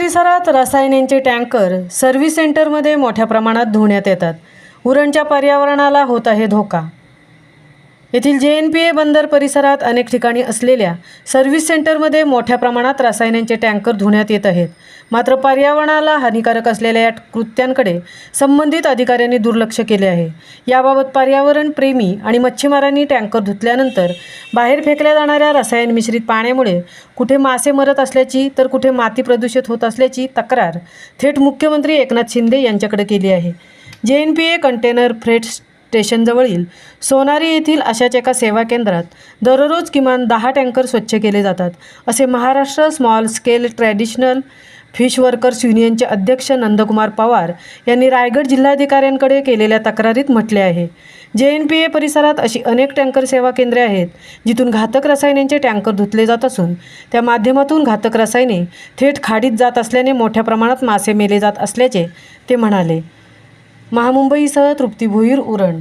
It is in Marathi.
परिसरात रसायनांचे टँकर सर्व्हिस सेंटरमध्ये मोठ्या प्रमाणात धुण्यात येतात. उरणच्या पर्यावरणाला होत आहे धोका. येथील JNPA बंदर परिसरात अनेक ठिकाणी असलेल्या सर्व्हिस सेंटरमध्ये मोठ्या प्रमाणात रसायनांचे टँकर धुण्यात येत आहेत. मात्र पर्यावरणाला हानिकारक असलेल्या या कृत्यांकडे संबंधित अधिकाऱ्यांनी दुर्लक्ष केले आहे. याबाबत पर्यावरण प्रेमी आणि मच्छीमारांनी टँकर धुतल्यानंतर बाहेर फेकल्या जाणाऱ्या रसायन मिश्रित पाण्यामुळे कुठे मासे मरत असल्याची तर कुठे माती प्रदूषित होत असल्याची तक्रार थेट मुख्यमंत्री एकनाथ शिंदे यांच्याकडे केली आहे. JNPA कंटेनर फ्रेट स्टेशनजवळील सोनारी येथील अशाच एका सेवा केंद्रात दररोज किमान 10 टँकर स्वच्छ केले जातात, असे Maharashtra small scale traditional fish workers युनियनचे अध्यक्ष नंदकुमार पवार यांनी रायगड जिल्हाधिकाऱ्यांकडे केलेल्या तक्रारीत म्हटले आहे. JNPA परिसरात अशी अनेक टँकर सेवा केंद्रे आहेत जिथून घातक रसायनांचे टँकर धुतले जात असून त्या माध्यमातून घातक रसायने थेट खाडीत जात असल्याने मोठ्या प्रमाणात मासे मेले जात असल्याचे ते म्हणाले. महामुंबईसह तृप्ती भोईर, उरण.